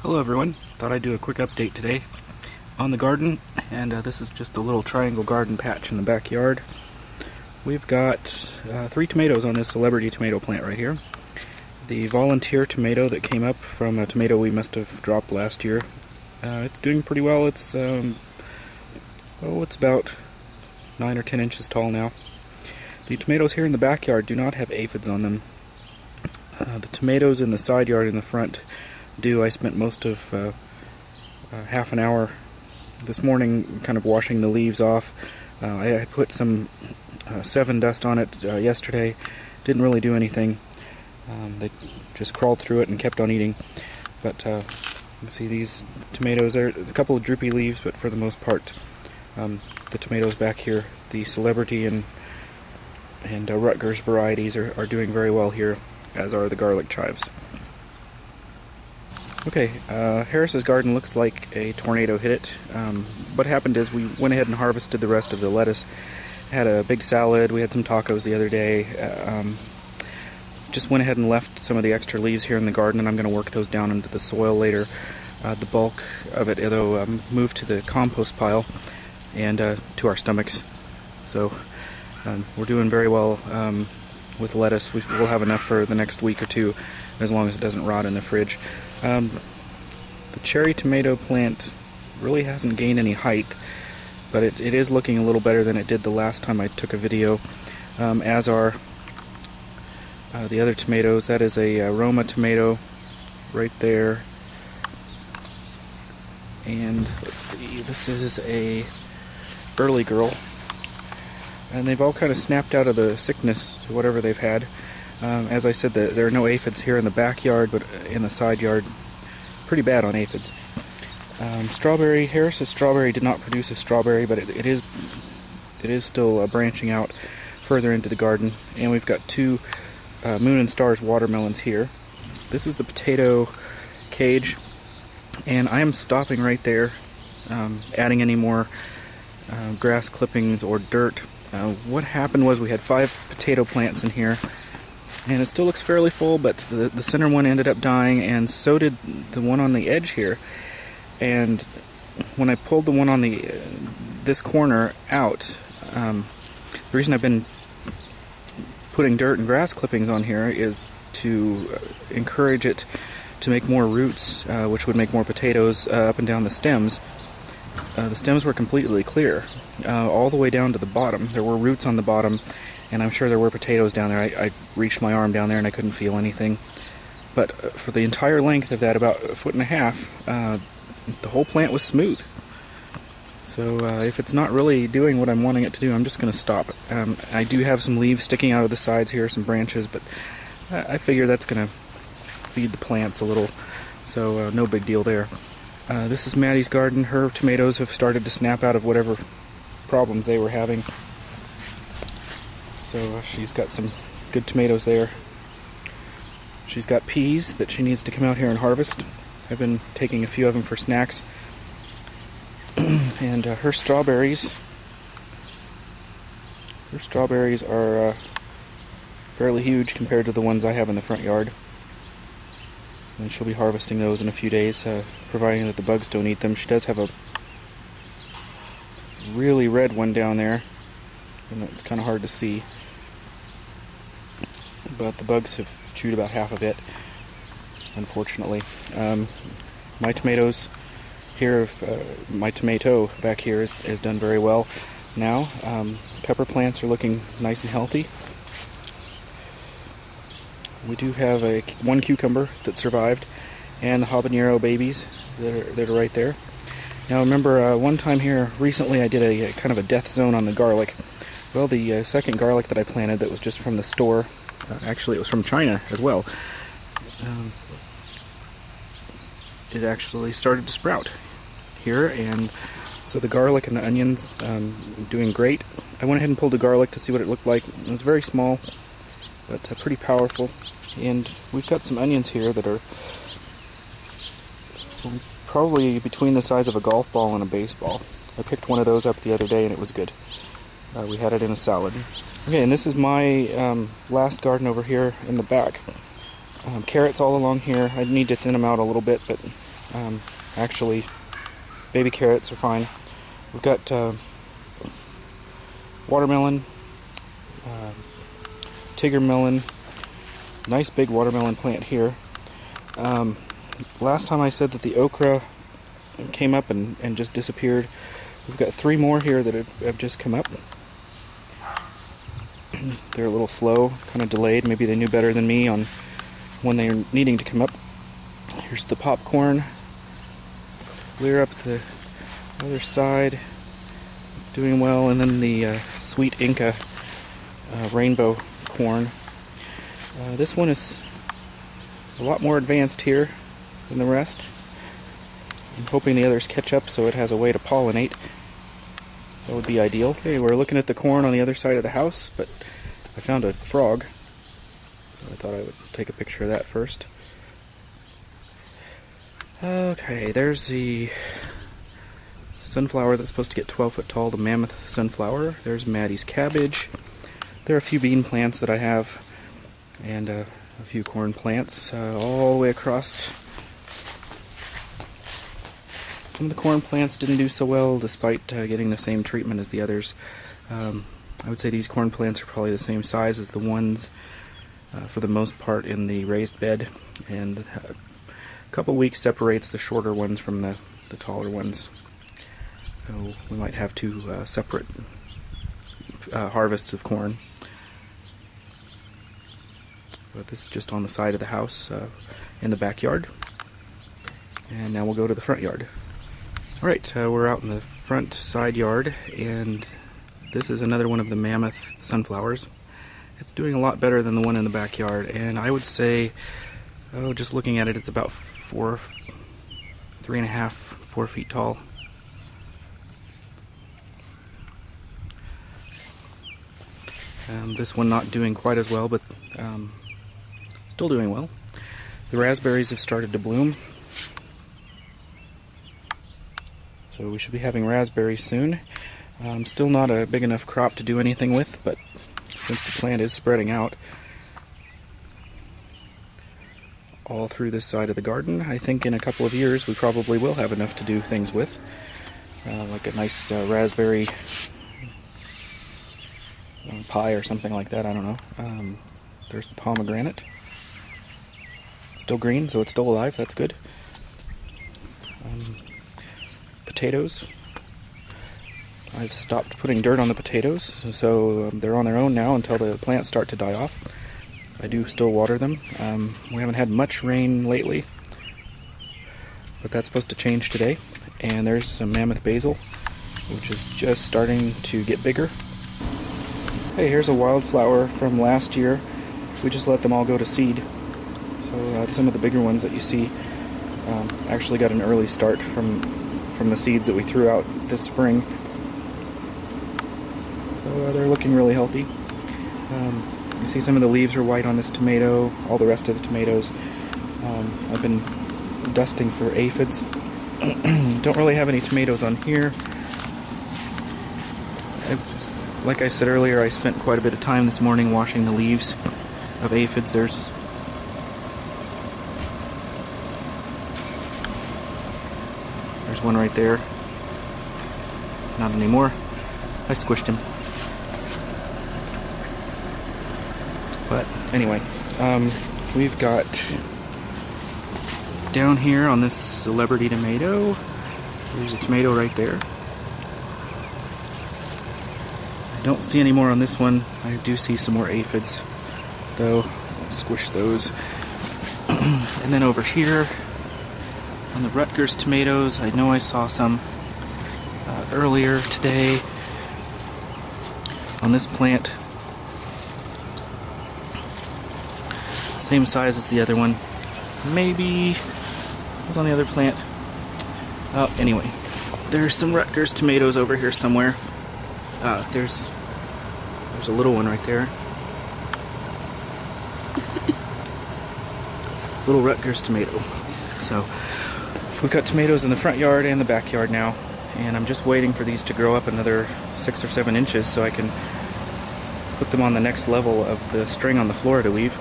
Hello everyone, thought I'd do a quick update today on the garden, and this is just a little triangle garden patch in the backyard. We've got 3 tomatoes on this celebrity tomato plant right here. The volunteer tomato that came up from a tomato we must have dropped last year. It's doing pretty well. It's about 9 or 10 inches tall now. The tomatoes here in the backyard do not have aphids on them. The tomatoes in the side yard in the front do. I spent most of half an hour this morning kind of washing the leaves off. I put some 7 dust on it yesterday. Didn't really do anything. They just crawled through it and kept on eating. But you see these tomatoes are a couple of droopy leaves, but for the most part the tomatoes back here, the celebrity and Rutgers varieties are doing very well here, as are the garlic chives. Okay, Harris's garden looks like a tornado hit it. What happened is we went ahead and harvested the rest of the lettuce. Had a big salad, we had some tacos the other day. Just went ahead and left some of the extra leaves here in the garden, and I'm going to work those down into the soil later. The bulk of it, though, moved to the compost pile and to our stomachs. So we're doing very well with lettuce. We'll have enough for the next week or two, as long as it doesn't rot in the fridge. The cherry tomato plant really hasn't gained any height, but it is looking a little better than it did the last time I took a video, as are the other tomatoes. That is a Roma tomato right there, and let's see, this is a early girl, and they've all kind of snapped out of the sickness, whatever they've had. As I said, there are no aphids here in the backyard, but in the side yard, pretty bad on aphids. Strawberry, Harris's strawberry did not produce a strawberry, but it is still branching out further into the garden. And we've got 2 Moon and Stars watermelons here. This is the potato cage, and I am stopping right there, adding any more grass clippings or dirt. What happened was we had 5 potato plants in here, and it still looks fairly full, but the center one ended up dying, and so did the one on the edge here. And when I pulled the one on this corner out, the reason I've been putting dirt and grass clippings on here is to encourage it to make more roots, which would make more potatoes up and down the stems. The stems were completely clear, all the way down to the bottom. There were roots on the bottom, and I'm sure there were potatoes down there. I reached my arm down there and I couldn't feel anything. But for the entire length of that, about 1.5 feet, the whole plant was smooth. So if it's not really doing what I'm wanting it to do, I'm just going to stop. I do have some leaves sticking out of the sides here, some branches, but I figure that's going to feed the plants a little, so no big deal there. This is Maddie's garden. Her tomatoes have started to snap out of whatever problems they were having. So she's got some good tomatoes there. She's got peas that she needs to come out here and harvest. I've been taking a few of them for snacks. And her strawberries are fairly huge compared to the ones I have in the front yard. And she'll be harvesting those in a few days, providing that the bugs don't eat them. She does have a really red one down there, and it's kind of hard to see. But the bugs have chewed about half of it, unfortunately. My tomatoes here, my tomato back here is done very well now. Pepper plants are looking nice and healthy. We do have one cucumber that survived, and the habanero babies that are right there. Now remember, one time here recently I did a kind of a death zone on the garlic. Well, the second garlic that I planted that was just from the store, actually it was from China as well, it actually started to sprout here, and so the garlic and the onions doing great. I went ahead and pulled the garlic to see what it looked like. It was very small, but pretty powerful. And we've got some onions here that are probably between the size of a golf ball and a baseball. I picked one of those up the other day and it was good. We had it in a salad. Okay, and this is my last garden over here in the back. Carrots all along here. I need to thin them out a little bit, but Actually, baby carrots are fine. We've got watermelon, tiger melon, nice big watermelon plant here. Last time I said that the okra came up and just disappeared. We've got 3 more here that have just come up. They're a little slow, kind of delayed. Maybe they knew better than me on when they're needing to come up. Here's the popcorn. Clear up the other side. It's doing well. And then the sweet Inca rainbow corn. This one is a lot more advanced here than the rest. I'm hoping the others catch up so it has a way to pollinate. That would be ideal. Okay, we're looking at the corn on the other side of the house, but I found a frog, so I thought I would take a picture of that first. Okay, there's the sunflower that's supposed to get 12 foot tall, the mammoth sunflower. There's Maddie's cabbage. There are a few bean plants that I have, and a few corn plants all the way across. Some of the corn plants didn't do so well despite getting the same treatment as the others. I would say these corn plants are probably the same size as the ones for the most part in the raised bed, and a couple weeks separates the shorter ones from the taller ones. So we might have 2 separate harvests of corn. But this is just on the side of the house in the backyard. And now we'll go to the front yard. Alright, we're out in the front side yard, and this is another one of the mammoth sunflowers. It's doing a lot better than the one in the backyard, and I would say, just looking at it, it's about 3.5, 4 feet tall. This one not doing quite as well, but still doing well. The raspberries have started to bloom. So we should be having raspberries soon. Still not a big enough crop to do anything with, but since the plant is spreading out all through this side of the garden, I think in a couple of years we probably will have enough to do things with. Like a nice raspberry pie or something like that, I don't know. There's the pomegranate. Still green, so it's still alive, that's good. Potatoes. I've stopped putting dirt on the potatoes, so they're on their own now until the plants start to die off. I do still water them. We haven't had much rain lately, but that's supposed to change today. And there's some mammoth basil, which is just starting to get bigger. Hey, here's a wildflower from last year. We just let them all go to seed. So some of the bigger ones that you see actually got an early start from the seeds that we threw out this spring. So they're looking really healthy. You see some of the leaves are white on this tomato, all the rest of the tomatoes. I've been dusting for aphids. Don't really have any tomatoes on here. Like I said earlier, I spent quite a bit of time this morning washing the leaves of aphids. There's one right there. Not anymore. I squished him. But anyway, we've got down here on this celebrity tomato, there's a tomato right there. I don't see any more on this one. I do see some more aphids, though. I'll squish those. And then over here, on the Rutgers tomatoes, I know I saw some earlier today on this plant. Same size as the other one. Maybe it was on the other plant. Oh, anyway, there's some Rutgers tomatoes over here somewhere. There's a little one right there. Little Rutgers tomato. So we've got tomatoes in the front yard and the backyard now, and I'm just waiting for these to grow up another 6 or 7 inches so I can put them on the next level of the string on the floor to weave.